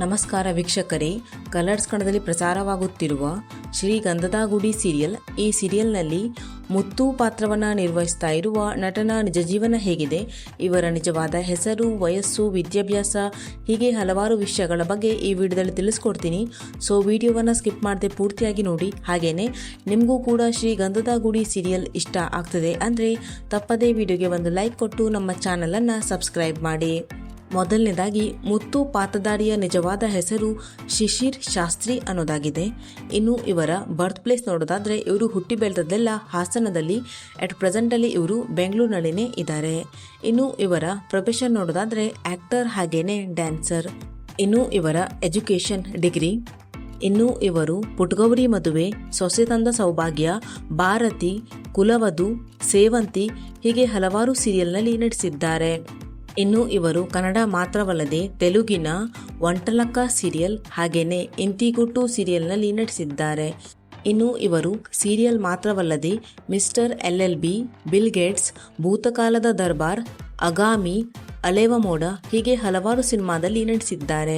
ನಮಸ್ಕಾರ ವೀಕ್ಷಕರೇ, ಕಲರ್ಸ್ ಕನ್ನಡದಲ್ಲಿ ಪ್ರಸಾರವಾಗುತ್ತಿರುವ ಶ್ರೀಗಂಧದ ಗುಡಿ ಸೀರಿಯಲ್. ಈ ಸೀರಿಯಲ್ನಲ್ಲಿ ಮುತ್ತು ಪಾತ್ರವನ್ನು ನಿರ್ವಹಿಸ್ತಾ ಇರುವ ನಟನ ನಿಜ ಜೀವನ ಹೇಗಿದೆ, ಇವರ ನಿಜವಾದ ಹೆಸರು, ವಯಸ್ಸು, ವಿದ್ಯಾಭ್ಯಾಸ, ಹೀಗೆ ಹಲವಾರು ವಿಷಯಗಳ ಬಗ್ಗೆ ಈ ವಿಡಿಯೋದಲ್ಲಿ ತಿಳಿಸ್ಕೊಡ್ತೀನಿ. ಸೊ ವಿಡಿಯೋವನ್ನು ಸ್ಕಿಪ್ ಮಾಡದೆ ಪೂರ್ತಿಯಾಗಿ ನೋಡಿ. ಹಾಗೆಯೇ ನಿಮಗೂ ಕೂಡ ಶ್ರೀಗಂಧದ ಗುಡಿ ಸೀರಿಯಲ್ ಇಷ್ಟ ಆಗ್ತದೆ ಅಂದರೆ ತಪ್ಪದೇ ವಿಡಿಯೋಗೆ ಒಂದು ಲೈಕ್ ಕೊಟ್ಟು ನಮ್ಮ ಚಾನಲನ್ನು ಸಬ್ಸ್ಕ್ರೈಬ್ ಮಾಡಿ. ಮೊದಲನೇದಾಗಿ ಮುತ್ತು ಪಾತ್ರಧಾರಿಯ ನಿಜವಾದ ಹೆಸರು ಶಿಶಿರ್ ಶಾಸ್ತ್ರಿ ಅನ್ನೋದಾಗಿದೆ. ಇನ್ನು ಇವರ ಬರ್ತ್ ಪ್ಲೇಸ್ ನೋಡೋದಾದ್ರೆ ಇವರು ಹುಟ್ಟಿ ಬೆಳೆದದ್ದೆಲ್ಲ ಹಾಸನದಲ್ಲಿ. ಅಟ್ ಪ್ರೆಸೆಂಟಲ್ಲಿ ಇವರು ಬೆಂಗಳೂರಿನಲ್ಲಿನೇ ಇದ್ದಾರೆ. ಇನ್ನು ಇವರ ಪ್ರೊಫೆಷನ್ ನೋಡೋದಾದ್ರೆ ಆಕ್ಟರ್ ಹಾಗೇನೆ ಡ್ಯಾನ್ಸರ್. ಇನ್ನು ಇವರ ಎಜುಕೇಶನ್ ಡಿಗ್ರಿ. ಇನ್ನು ಇವರು ಪುಟ್ಗೌರಿ ಮದುವೆ, ಸೊಸೆ ತಂದ ಸೌಭಾಗ್ಯ, ಭಾರತಿ, ಕುಲವಧು, ಸೇವಂತಿ, ಹೀಗೆ ಹಲವಾರು ಸೀರಿಯಲ್ನಲ್ಲಿ ನಟಿಸಿದ್ದಾರೆ. ಇನ್ನು ಇವರು ಕನ್ನಡ ಮಾತ್ರವಲ್ಲದೆ ತೆಲುಗಿನ ಒಂಟಲಕ್ಕ ಸೀರಿಯಲ್ ಹಾಗೇನೆ ಇಂತಿಗುಟ್ಟು ಸೀರಿಯಲ್ನಲ್ಲಿ ನಟಿಸಿದ್ದಾರೆ. ಇನ್ನು ಇವರು ಸೀರಿಯಲ್ ಮಾತ್ರವಲ್ಲದೆ ಮಿಸ್ಟರ್ LLB, ಬಿಲ್ ಗೇಟ್ಸ್, ಭೂತಕಾಲದ ದರ್ಬಾರ್, ಅಗಾಮಿ, ಅಲೆವ ಮೋಡ, ಹೀಗೆ ಹಲವಾರು ಸಿನಿಮಾದಲ್ಲಿ ನಟಿಸಿದ್ದಾರೆ.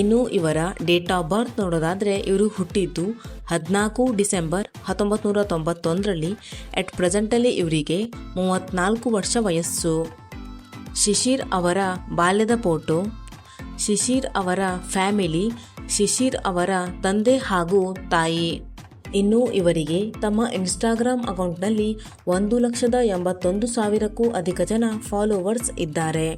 ಇನ್ನು ಇವರ ಡೇಟ್ ಆಫ್ ಬರ್ತ್ ನೋಡೋದಾದರೆ ಇವರು ಹುಟ್ಟಿದ್ದು 14 ಡಿಸೆಂಬರ್ 1991ರಲ್ಲಿ. ಅಟ್ ಪ್ರೆಸೆಂಟಲ್ಲಿ ಇವರಿಗೆ 34 ವರ್ಷ ವಯಸ್ಸು. ಶಿಶಿರ್ ಅವರ ಬಾಲ್ಯದ ಫೋಟೋ, ಶಿಶಿರ್ ಅವರ ಫ್ಯಾಮಿಲಿ, ಶಿಶಿರ್ ಅವರ ತಂದೆ ಹಾಗೂ ತಾಯಿ. ಇನ್ನು ಇವರಿಗೆ ತಮ್ಮ ಇನ್ಸ್ಟಾಗ್ರಾಮ್ ಅಕೌಂಟ್ನಲ್ಲಿ 1,81,000ಕ್ಕೂ ಅಧಿಕ ಜನ ಫಾಲೋವರ್ಸ್ ಇದ್ದಾರೆ.